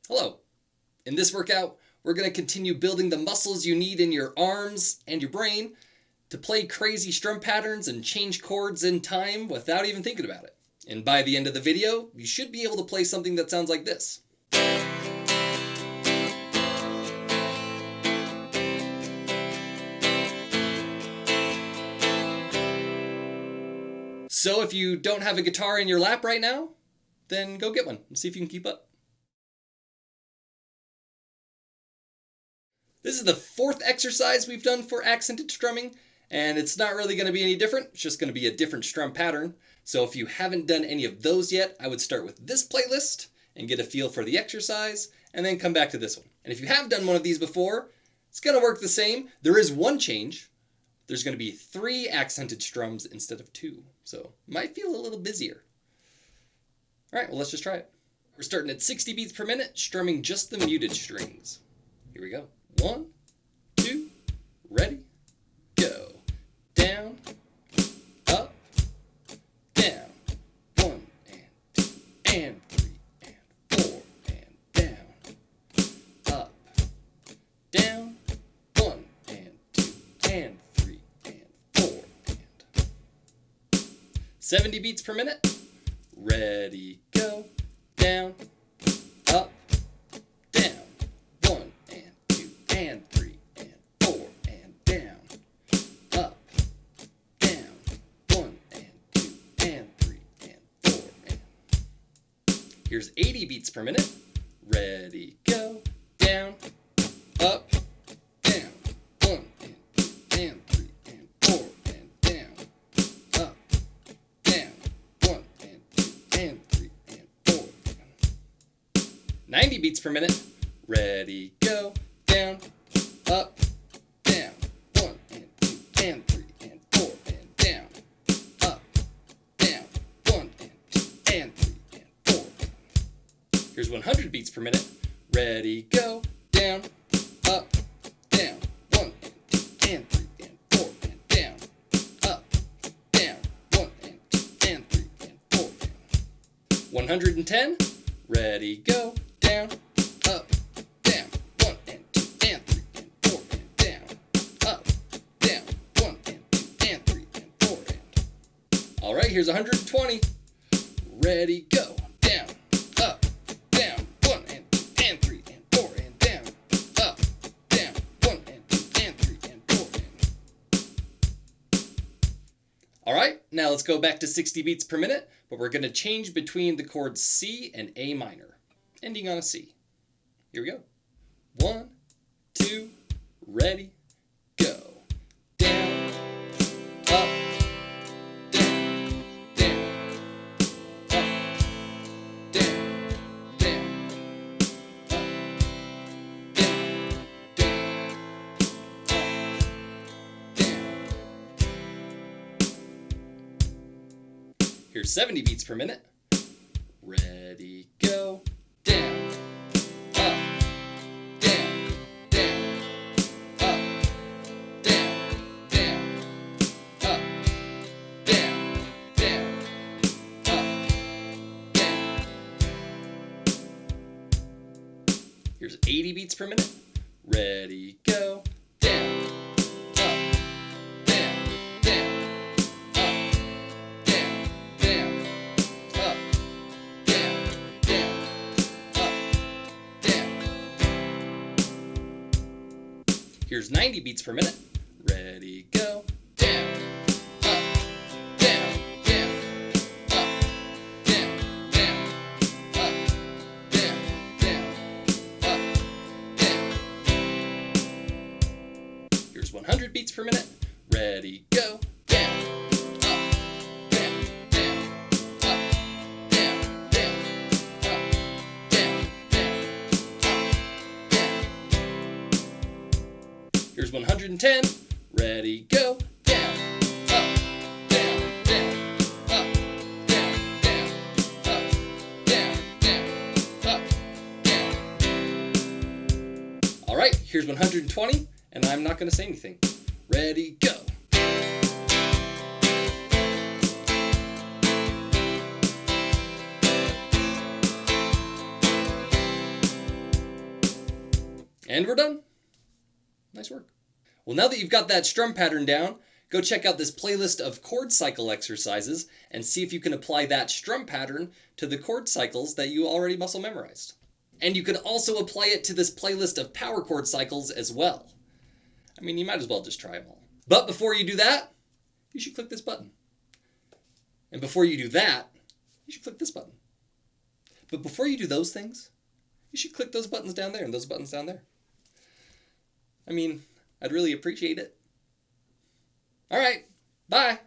Hello. In this workout, we're going to continue building the muscles you need in your arms and your brain to play crazy strum patterns and change chords in time without even thinking about it. And by the end of the video, you should be able to play something that sounds like this. So if you don't have a guitar in your lap right now, then go get one and see if you can keep up. This is the fourth exercise we've done for accented strumming, and it's not really going to be any different. It's just going to be a different strum pattern. So if you haven't done any of those yet, I would start with this playlist and get a feel for the exercise, and then come back to this one. And if you have done one of these before, it's going to work the same. There is one change. There's going to be 3 accented strums instead of 2. So it might feel a little busier. All right, well, let's just try it. We're starting at 60 beats per minute, strumming just the muted strings. Here we go. 1, 2, ready, go. Down, up, down. 1 and 2 and 3 and 4 and down. Up, down. 1 and 2 and 3 and 4 and 70 beats per minute. Ready, go. Down, up, down. 1 and 2 and 3 and 4 and down. Up, down. 1 and 2 and 3 and 4 and. Here's 80 beats per minute. Ready, go. Down, up, down. 1 and 2 and 3 and 4 and down. Up, down. 1 and 2 and 3 and 4 and. 90 beats per minute. Ready, go. Down, up, down. 1 and 2 and 3 and 4 and down. Up, down. 1 and 2 and 3 and 4. Here's 100 beats per minute. Ready, go. Down, up, down. 1 and 2 and 3 and 4 and down. Up, down. 1 and 2 and 3 and 4 and. 110. Ready, go. Down, up, down. 1 and 2 and 3 and 4 and down. Up, down. 1 and 2 and 3 and 4 and. All right, here's 120. Ready, go. Down, up, down. 1 and 2 and 3 and 4 and down. Up, down. 1 and 2 and 3 and 4 and. All right, now let's go back to 60 beats per minute, but we're going to change between the chords C and A minor, ending on a C. Here we go. 1, 2, ready, go. Down, up, down, down, up, down, down, up, down, down, up, down. Here's 70 beats per minute. Ready, go. Down, up, down, down, up, down, down, up, down, down, up, down. Here's 80 beats per minute. Ready, go. Down, up, down, down, up, down, down, up, down, down, up, down. Here's 90 beats per minute. Ready, go. Down, up, down, down, up, down, down, up, down, down, up, down. Here's 100 beats per minute. Ready, go. Down, up, down, down, up, down, down, up, down, down, up, down. Here's 110. Ready, go. Down, up, down, down, up, down, down, up, down, down, up, down. All right, here's 120, and I'm not going to say anything. Ready, go. And we're done. Nice work. Well, now that you've got that strum pattern down, go check out this playlist of chord cycle exercises and see if you can apply that strum pattern to the chord cycles that you already muscle memorized. And you could also apply it to this playlist of power chord cycles as well. I mean, you might as well just try them all. But before you do that, you should click this button. And before you do that, you should click this button. But before you do those things, you should click those buttons down there and those buttons down there. I mean, I'd really appreciate it. All right, bye.